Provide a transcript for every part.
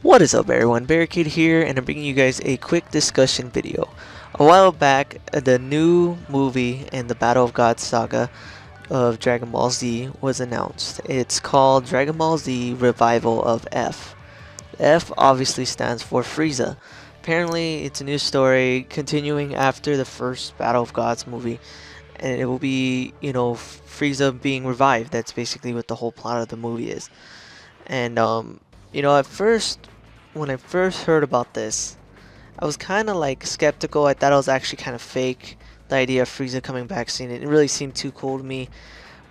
What is up everyone, Barricade here, and I'm bringing you guys a quick discussion video. A while back, the new movie in the Battle of Gods saga of Dragon Ball Z was announced. It's called Dragon Ball Z Revival of F. F obviously stands for Frieza. Apparently it's a new story continuing after the first Battle of Gods movie, and it will be, Frieza being revived. That's basically what the whole plot of the movie is. And at first, when I first heard about this, I was kind of like skeptical. I thought it was actually kind of fake. The idea of Frieza coming back, seeing it really seemed too cool to me.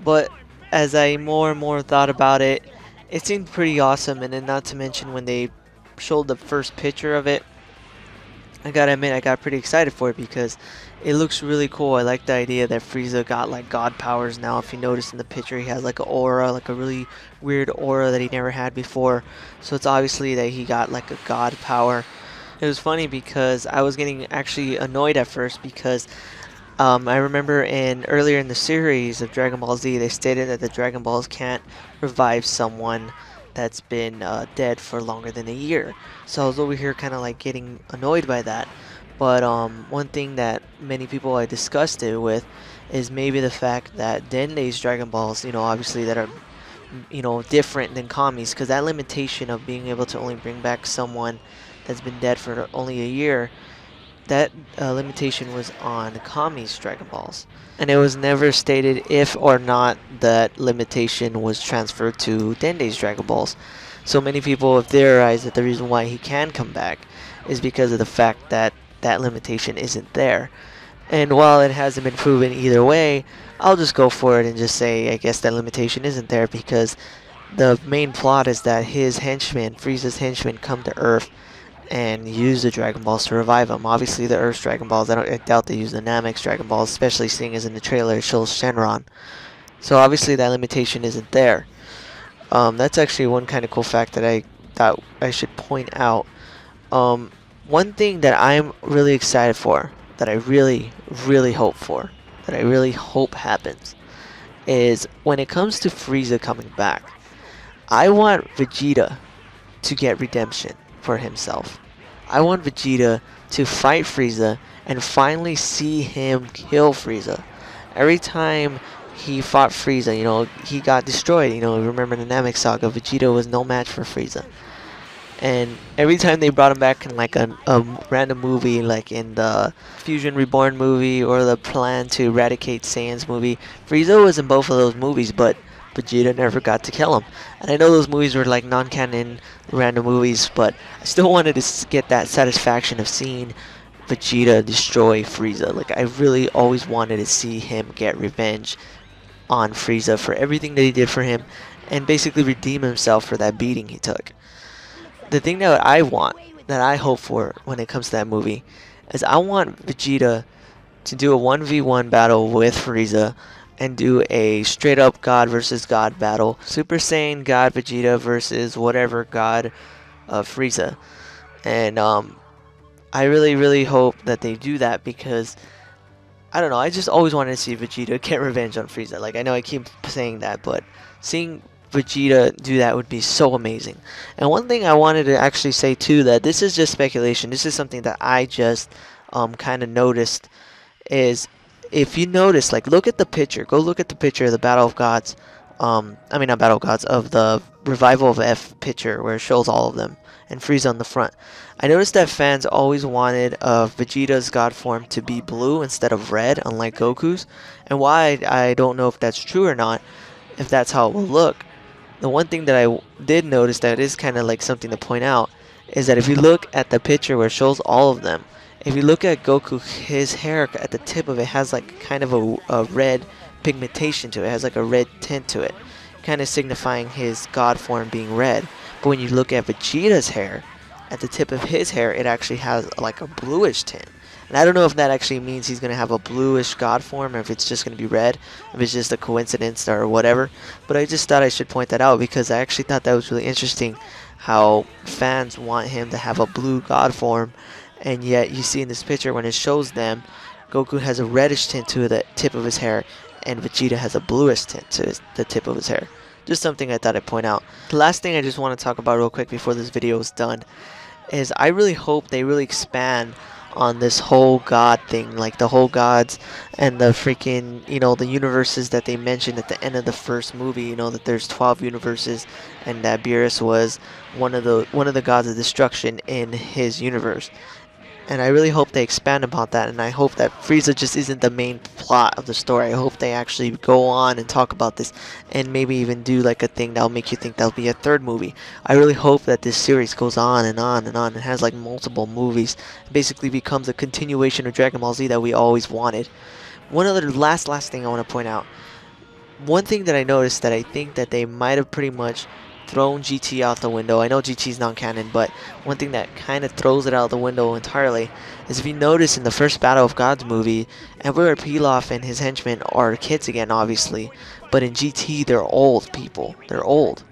But as I more and more thought about it, it seemed pretty awesome. And then not to mention when they showed the first picture of it, I gotta admit I got pretty excited for it because it looks really cool. I like the idea that Frieza got like god powers now. If you notice in the picture, he has like an aura, like a really weird aura that he never had before. So it's obviously that he got like a god power. It was funny because I was getting actually annoyed at first because I remember earlier in the series of Dragon Ball Z, they stated that the Dragon Balls can't revive someone that's been dead for longer than a year. So I was over here kind of like getting annoyed by that. But one thing that many people I discussed it with is maybe the fact that Dende's Dragon Balls, obviously that are, different than Kami's, because that limitation of being able to only bring back someone that's been dead for only a year, that limitation was on Kami's Dragon Balls. And it was never stated if or not that limitation was transferred to Dende's Dragon Balls. So many people have theorized that the reason why he can come back is because of the fact that that limitation isn't there. And while it hasn't been proven either way, I'll just go for it and just say I guess that limitation isn't there because the main plot is that his henchmen, Frieza's henchmen, come to Earth and use the Dragon Balls to revive him. Obviously the Earth's Dragon Balls, I doubt they use the Namex Dragon Balls, especially seeing as in the trailer it shows Shenron. So obviously that limitation isn't there. That's actually one kind of cool fact that I thought I should point out. One thing that I'm really excited for, that I really hope for, that I really hope happens, is when it comes to Frieza coming back, I want Vegeta to get redemption for himself. I want Vegeta to fight Frieza and finally see him kill Frieza. Every time he fought Frieza, he got destroyed. Remember the Namek Saga, Vegeta was no match for Frieza. And every time they brought him back in like a random movie, like in the Fusion Reborn movie or the Plan to Eradicate Saiyans movie, Frieza was in both of those movies, but Vegeta never got to kill him. And I know those movies were like non-canon random movies, but I still wanted to get that satisfaction of seeing Vegeta destroy Frieza. Like I really always wanted to see him get revenge on Frieza for everything that he did for him and basically redeem himself for that beating he took. The thing that I want, that I hope for when it comes to that movie, is I want Vegeta to do a 1v1 battle with Frieza and do a straight up God versus God battle. Super Saiyan God Vegeta versus whatever God Frieza. And I really hope that they do that because, I don't know, I just always wanted to see Vegeta get revenge on Frieza. Like, I know I keep saying that, but seeing Vegeta do that would be so amazing. And one thing I wanted to actually say too, that this is just speculation, this is something that I just kind of noticed, is if you notice, like, look at the picture, go look at the picture of the Battle of Gods, I mean not Battle of Gods, of the Revival of F picture where it shows all of them and Frieza on the front. I noticed that fans always wanted Vegeta's God form to be blue instead of red, unlike Goku's, and why I don't know if that's true or not, if that's how it will look. The one thing that I did notice that is kind of like something to point out is that if you look at the picture where it shows all of them, if you look at Goku, his hair at the tip of it has like kind of a red pigmentation to it. It has like a red tint to it, kind of signifying his God form being red. But when you look at Vegeta's hair, at the tip of his hair, it actually has like a bluish tint. And I don't know if that actually means he's going to have a bluish God form or if it's just going to be red, if it's just a coincidence or whatever. But I just thought I should point that out because I actually thought that was really interesting how fans want him to have a blue God form, and yet you see in this picture when it shows them, Goku has a reddish tint to the tip of his hair and Vegeta has a bluish tint to the tip of his hair. Just something I thought I'd point out. The last thing I just want to talk about real quick before this video is done is I really hope they really expand on this whole God thing, like the whole gods and the freaking, the universes that they mentioned at the end of the first movie. That there's 12 universes, and that Beerus was one of the gods of destruction in his universe. And I really hope they expand upon that, and I hope that Frieza just isn't the main plot of the story. I hope they actually go on and talk about this, and maybe even do like a thing that'll make you think there'll be a third movie. I really hope that this series goes on and on and on, and has like multiple movies. It basically becomes a continuation of Dragon Ball Z that we always wanted. One other last thing I want to point out. One thing that I noticed that I think that they might have pretty much thrown GT out the window. I know GT is non-canon, but one thing that kind of throws it out the window entirely is, if you notice in the first Battle of Gods movie, Emperor Pilaf and his henchmen are kids again, obviously, but in GT they're old people. They're old.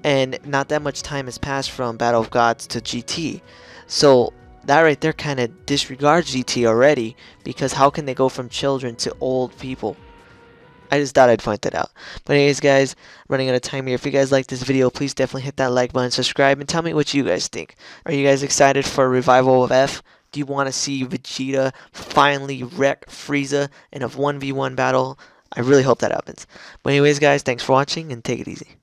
And not that much time has passed from Battle of Gods to GT. So that right there kind of disregards GT already, because how can they go from children to old people? I just thought I'd point that out. But anyways, guys, I'm running out of time here. If you guys like this video, please definitely hit that like button, subscribe, and tell me what you guys think. Are you guys excited for a revival of F? Do you want to see Vegeta finally wreck Frieza in a 1v1 battle? I really hope that happens. But anyways, guys, thanks for watching, and take it easy.